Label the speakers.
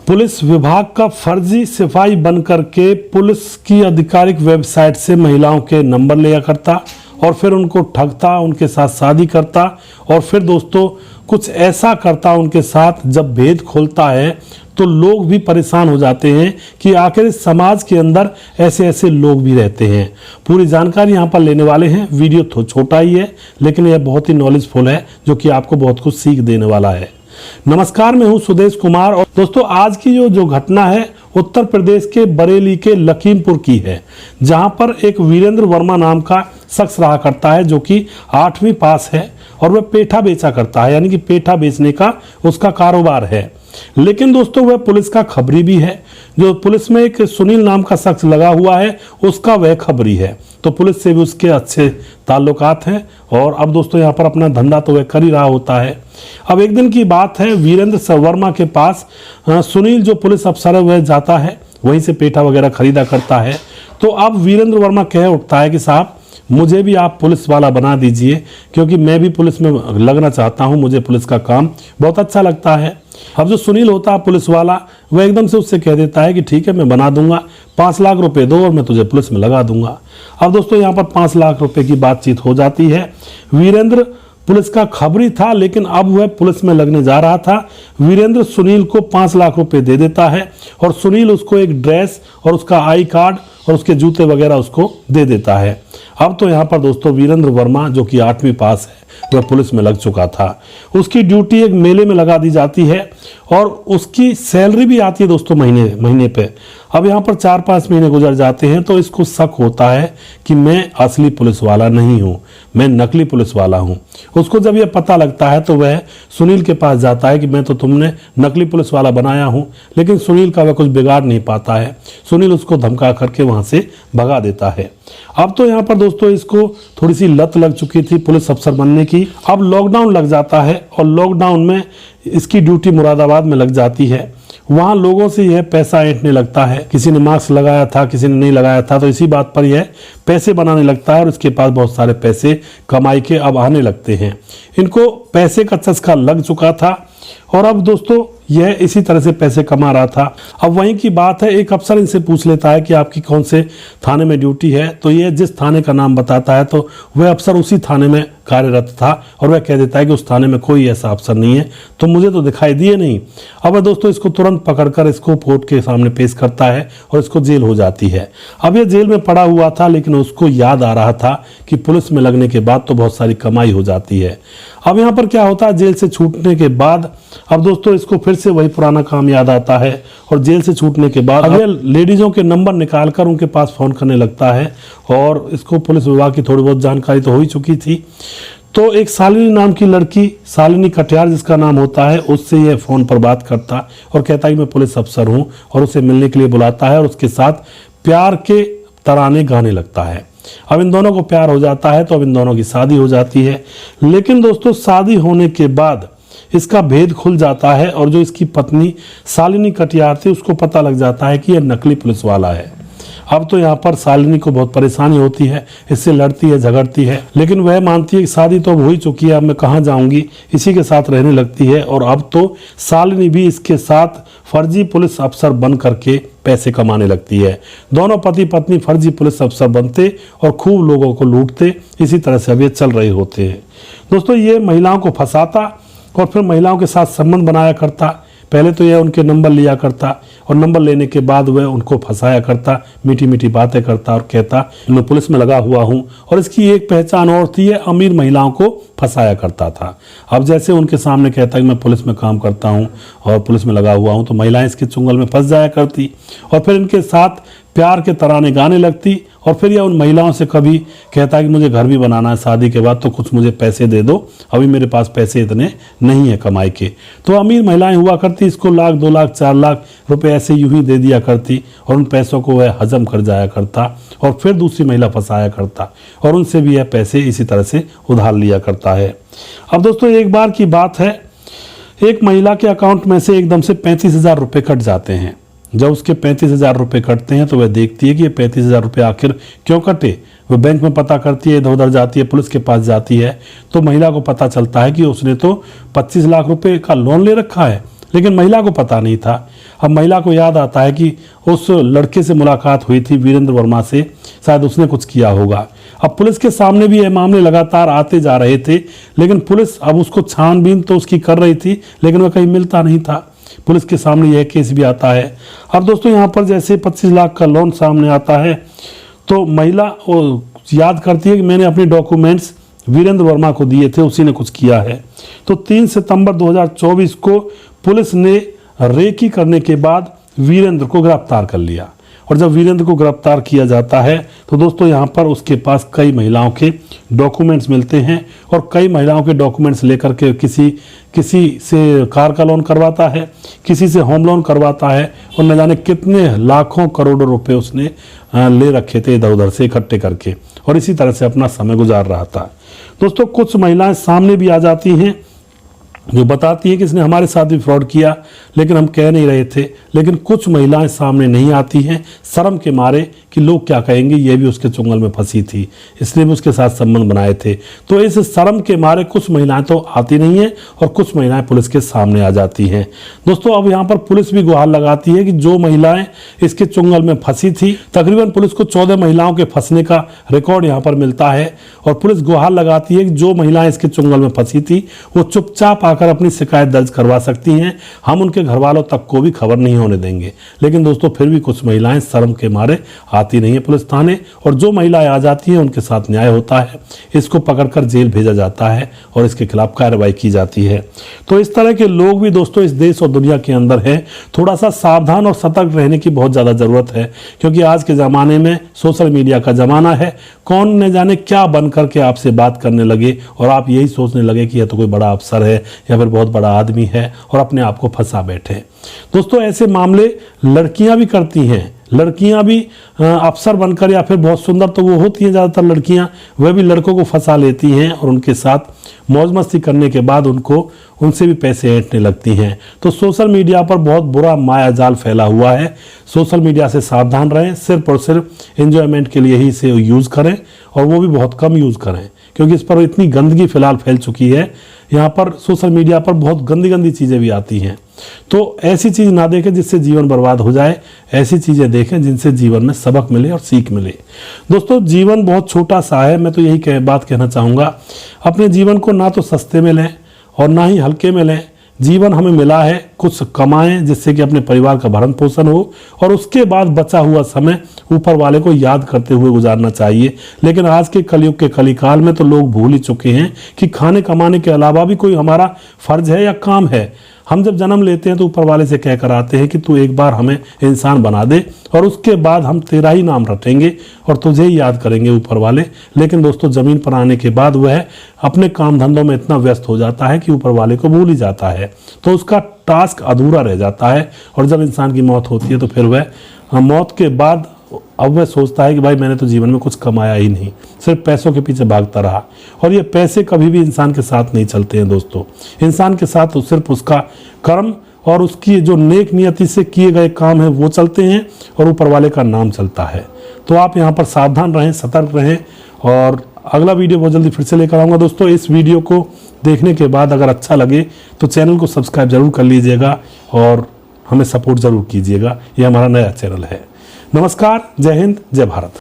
Speaker 1: Police विभाग का फर्जी सिपाही बनकर के पुलिस की आधिकारिक वेबसाइट से महिलाओं के नंबर लिया करता और फिर उनको ठगता, उनके साथ शादी करता और फिर दोस्तों कुछ ऐसा करता उनके साथ। जब भेद खोलता है तो लोग भी परेशान हो जाते हैं कि आखिर इस समाज के अंदर ऐसे ऐसे लोग भी रहते हैं। पूरी जानकारी यहाँ पर लेने वाले हैं। वीडियो तो छोटा ही है लेकिन यह बहुत ही नॉलेजफुल है जो कि आपको बहुत कुछ सीख देने वाला है। नमस्कार, मैं हूं सुदेश कुमार और दोस्तों आज की जो घटना है उत्तर प्रदेश के बरेली के लखीमपुर की है, जहां पर एक वीरेंद्र वर्मा नाम का शख्स रहा करता है जो कि 8वीं पास है और वह पेठा बेचा करता है, यानी कि पेठा बेचने का उसका कारोबार है। लेकिन दोस्तों वह पुलिस का खबरी भी है। जो पुलिस में एक सुनील नाम का शख्स लगा हुआ है उसका वह खबरी है, तो पुलिस से भी उसके अच्छे ताल्लुकात हैं और अब दोस्तों यहाँ पर अपना धंधा तो वह कर ही रहा होता है। अब एक दिन की बात है, वीरेंद्र वर्मा के पास सुनील जो पुलिस अफसर है वह जाता है, वहीं से पेठा वगैरह खरीदा करता है। तो अब वीरेंद्र वर्मा कह उठता है कि साहब मुझे भी आप पुलिस वाला बना दीजिए, क्योंकि मैं भी पुलिस में लगना चाहता हूं, मुझे पुलिस का काम बहुत अच्छा लगता है। अब जो सुनील होता है पुलिस वाला, वह एकदम से उससे कह देता है कि ठीक है मैं बना दूंगा, 5 लाख रुपए दो और मैं तुझे पुलिस में लगा दूंगा। अब दोस्तों यहाँ पर 5 लाख रुपए की बातचीत हो जाती है। वीरेंद्र पुलिस का खबरी था लेकिन अब वह पुलिस में लगने जा रहा था। वीरेंद्र सुनील को 5 लाख रुपए दे देता है और सुनील उसको एक ड्रेस और उसका आई कार्ड और उसके जूते वगैरह उसको दे देता है। अब तो यहाँ पर दोस्तों वीरेंद्र वर्मा जो कि 8वीं पास है वह पुलिस में लग चुका था। उसकी ड्यूटी एक मेले में लगा दी जाती है और उसकी सैलरी भी आती है दोस्तों महीने पे। अब यहाँ पर 4-5 महीने गुजर जाते हैं तो इसको शक होता है कि मैं असली पुलिस वाला नहीं हूँ, मैं नकली पुलिस वाला हूँ। उसको जब यह पता लगता है तो वह सुनील के पास जाता है कि मैं तो तुमने नकली पुलिस वाला बनाया हूँ, लेकिन सुनील का वह कुछ बिगाड़ नहीं पाता है। सुनील उसको धमका करके वहाँ से भगा देता है। अब तो यहाँ पर दोस्तों इसको थोड़ी सी लत लग चुकी थी पुलिस अफसर बनने की। अब लॉकडाउन लग जाता है और लॉकडाउन में इसकी ड्यूटी मुरादाबाद में लग जाती है। वहाँ लोगों से यह पैसा ऐंठने लगता है, किसी ने मास्क लगाया था किसी ने नहीं लगाया था, तो इसी बात पर यह पैसे बनाने लगता है और इसके पास बहुत सारे पैसे कमाई के अब आने लगते हैं। इनको पैसे का चस्का लग चुका था और अब दोस्तों यह इसी तरह से पैसे कमा रहा था। अब वहीं की बात है, एक अफसर इनसे पूछ लेता है कि आपकी कौन से थाने में ड्यूटी है, तो यह जिस थाने का नाम बताता है तो वह अफसर उसी थाने में कार्यरत था और वह कह देता है कि उस थाने में कोई ऐसा अफसर नहीं है, तो मुझे तो दिखाई दिए नहीं। अब दोस्तों इसको तुरंत पकड़कर इसको कोर्ट के सामने पेश करता है और इसको जेल हो जाती है। अब यह जेल में पड़ा हुआ था लेकिन उसको याद आ रहा था कि पुलिस में लगने के बाद तो बहुत सारी कमाई हो जाती है। अब यहाँ पर क्या होता है, जेल से छूटने के बाद अब दोस्तों इसको फिर से वही पुराना काम याद आता है और जेल से छूटने के बाद अब लेडीजों के नंबर निकालकर उनके पास फोन करने लगता है और इसको पुलिस विभाग की थोड़ी बहुत जानकारी तो हो ही चुकी थी। तो एक शालिनी नाम की लड़की, शालिनी कटियार जिसका नाम होता है, उससे यह फोन पर बात करता और कहता है कि मैं पुलिस अफसर हूं और उसे मिलने के लिए बुलाता है और उसके साथ प्यार के तराने गाने लगता है। अब इन दोनों को प्यार हो जाता है तो अब इन दोनों की शादी हो जाती है। लेकिन दोस्तों शादी होने के बाद इसका भेद खुल जाता है और जो इसकी पत्नी शालिनी कटियार थी उसको पता लग जाता है कि यह नकली पुलिस वाला है। अब तो यहाँ पर शालिनी को बहुत परेशानी होती है, इससे लड़ती है झगड़ती है, लेकिन वह मानती है कि शादी तो अब हो ही चुकी है, अब मैं कहाँ जाऊंगी, इसी के साथ रहने लगती है। और अब तो शालिनी भी इसके साथ फर्जी पुलिस अफसर बन करके पैसे कमाने लगती है। दोनों पति पत्नी फर्जी पुलिस अफसर बनते और खूब लोगों को लूटते। इसी तरह से अब ये चल रहे होते हैं। दोस्तों ये महिलाओं को फंसाता और फिर महिलाओं के साथ संबंध बनाया करता। पहले तो यह उनके नंबर लिया करता और नंबर लेने के बाद वह उनको फंसाया करता, मीठी मीठी बातें करता और कहता मैं पुलिस में लगा हुआ हूं। और इसकी एक पहचान और थी, यह अमीर महिलाओं को फंसाया करता था। अब जैसे उनके सामने कहता कि मैं पुलिस में काम करता हूं और पुलिस में लगा हुआ हूं, तो महिलाएं इसके चुंगल में फंस जाया करती और फिर इनके साथ प्यार के तराने गाने लगती। और फिर यह उन महिलाओं से कभी कहता है कि मुझे घर भी बनाना है शादी के बाद, तो कुछ मुझे पैसे दे दो, अभी मेरे पास पैसे इतने नहीं है कमाई के। तो अमीर महिलाएं हुआ करती, इसको 1 लाख 2 लाख 4 लाख रुपए ऐसे यूं ही दे दिया करती और उन पैसों को वह हजम कर जाया करता और फिर दूसरी महिला फंसाया करता और उनसे भी यह पैसे इसी तरह से उधार लिया करता है। अब दोस्तों एक बार की बात है, एक महिला के अकाउंट में से एकदम से 35,000 रुपये कट जाते हैं। जब उसके 35,000 रुपये कटते हैं तो वह देखती है कि ये 35,000 रुपये आखिर क्यों कटे। वह बैंक में पता करती है, इधर उधर जाती है, पुलिस के पास जाती है, तो महिला को पता चलता है कि उसने तो 25 लाख रुपए का लोन ले रखा है लेकिन महिला को पता नहीं था। अब महिला को याद आता है कि उस लड़के से मुलाकात हुई थी वीरेंद्र वर्मा से, शायद उसने कुछ किया होगा। अब पुलिस के सामने भी ये मामले लगातार आते जा रहे थे, लेकिन पुलिस अब उसको छानबीन तो उसकी कर रही थी, लेकिन वह कहीं मिलता नहीं था। पुलिस के सामने यह केस भी आता है। अब दोस्तों यहाँ पर जैसे 25 लाख का लोन सामने आता है तो महिला याद करती है कि मैंने अपने डॉक्यूमेंट्स वीरेंद्र वर्मा को दिए थे, उसी ने कुछ किया है। तो 3 सितंबर 2024 को पुलिस ने रेकी करने के बाद वीरेंद्र को गिरफ्तार कर लिया। और जब वीरेंद्र को गिरफ्तार किया जाता है तो दोस्तों यहाँ पर उसके पास कई महिलाओं के डॉक्यूमेंट्स मिलते हैं और कई महिलाओं के डॉक्यूमेंट्स लेकर के किसी से कार का लोन करवाता है, किसी से होम लोन करवाता है और न जाने कितने लाखों करोड़ों रुपए उसने ले रखे थे इधर उधर से इकट्ठे करके, और इसी तरह से अपना समय गुजार रहा था। दोस्तों कुछ महिलाएं सामने भी आ जाती हैं जो बताती है कि इसने हमारे साथ भी फ्रॉड किया, लेकिन हम कह नहीं रहे थे। लेकिन कुछ महिलाएं सामने नहीं आती हैं शर्म के मारे कि लोग क्या कहेंगे, ये भी उसके चुंगल में फंसी थी, इसलिए भी उसके साथ संबंध बनाए थे। तो इस शर्म के मारे कुछ महिलाएं तो आती नहीं हैं और कुछ महिलाएं पुलिस के सामने आ जाती हैं। दोस्तों अब यहाँ पर पुलिस भी गुहार लगाती है कि जो महिलाएं इसके चुंगल में फंसी थी, तकरीबन पुलिस को 14 महिलाओं के फंसने का रिकॉर्ड यहाँ पर मिलता है, और पुलिस गुहार लगाती है कि जो महिलाएं इसके चुंगल में फंसी थी वो चुपचाप आकर अपनी शिकायत दर्ज करवा सकती हैं, हम उनके घर वालों तक को भी खबर नहीं होने देंगे। लेकिन दोस्तों फिर भी कुछ महिलाएं शर्म के मारे आती नहीं है पुलिस थाने, और जो महिलाएं आ जाती हैं उनके साथ न्याय होता है, इसको पकड़कर जेल भेजा जाता है और इसके खिलाफ कार्रवाई की जाती है। तो इस तरह के लोग भी दोस्तों इस देश और दुनिया के अंदर है। थोड़ा सा सावधान और सतर्क रहने की बहुत ज़्यादा ज़रूरत है, क्योंकि आज के ज़माने में सोशल मीडिया का ज़माना है। कौन न जाने क्या बन करके आपसे बात करने लगे और आप यही सोचने लगे कि यह तो कोई बड़ा अफसर है या फिर बहुत बड़ा आदमी है, और अपने आप को फंसा बैठे। दोस्तों ऐसे मामले लड़कियां भी करती हैं, लड़कियां भी अफसर बनकर, या फिर बहुत सुंदर तो वो होती हैं ज़्यादातर लड़कियां, वह भी लड़कों को फंसा लेती हैं और उनके साथ मौज मस्ती करने के बाद उनसे भी पैसे ऐंठने लगती हैं। तो सोशल मीडिया पर बहुत बुरा माया जाल फैला हुआ है। सोशल मीडिया से सावधान रहें, सिर्फ और सिर्फ एंजॉयमेंट के लिए ही इसे यूज़ करें, और वो भी बहुत कम यूज़ करें, क्योंकि इस पर इतनी गंदगी फिलहाल फैल चुकी है। यहाँ पर सोशल मीडिया पर बहुत गंदी गंदी चीज़ें भी आती हैं। तो ऐसी चीज़ ना देखें जिससे जीवन बर्बाद हो जाए, ऐसी चीज़ें देखें जिनसे जीवन में सबक मिले और सीख मिले। दोस्तों जीवन बहुत छोटा सा है, मैं तो यही बात कहना चाहूँगा, अपने जीवन को ना तो सस्ते में लें और ना ही हल्के में लें। जीवन हमें मिला है, कुछ कमाएं जिससे कि अपने परिवार का भरण पोषण हो, और उसके बाद बचा हुआ समय ऊपर वाले को याद करते हुए गुजारना चाहिए। लेकिन आज के कलयुग के कलिकाल में तो लोग भूल ही चुके हैं कि खाने कमाने के अलावा भी कोई हमारा फर्ज है या काम है। हम जब जन्म लेते हैं तो ऊपर वाले से कहकर आते हैं कि तू एक बार हमें इंसान बना दे, और उसके बाद हम तेरा ही नाम रटेंगे और तुझे ही याद करेंगे ऊपर वाले। लेकिन दोस्तों ज़मीन पर आने के बाद वह अपने काम धंधों में इतना व्यस्त हो जाता है कि ऊपर वाले को भूल ही जाता है, तो उसका टास्क अधूरा रह जाता है। और जब इंसान की मौत होती है तो फिर वह मौत के बाद अब वह सोचता है कि भाई मैंने तो जीवन में कुछ कमाया ही नहीं, सिर्फ पैसों के पीछे भागता रहा। और ये पैसे कभी भी इंसान के साथ नहीं चलते हैं दोस्तों। इंसान के साथ तो सिर्फ उसका कर्म और उसकी जो नेक नियति से किए गए काम है वो चलते हैं, और ऊपर वाले का नाम चलता है। तो आप यहाँ पर सावधान रहें, सतर्क रहें, और अगला वीडियो बहुत जल्दी फिर से लेकर आऊँगा। दोस्तों इस वीडियो को देखने के बाद अगर अच्छा लगे तो चैनल को सब्सक्राइब जरूर कर लीजिएगा और हमें सपोर्ट जरूर कीजिएगा। ये हमारा नया चैनल है। नमस्कार, जय हिंद, जय भारत।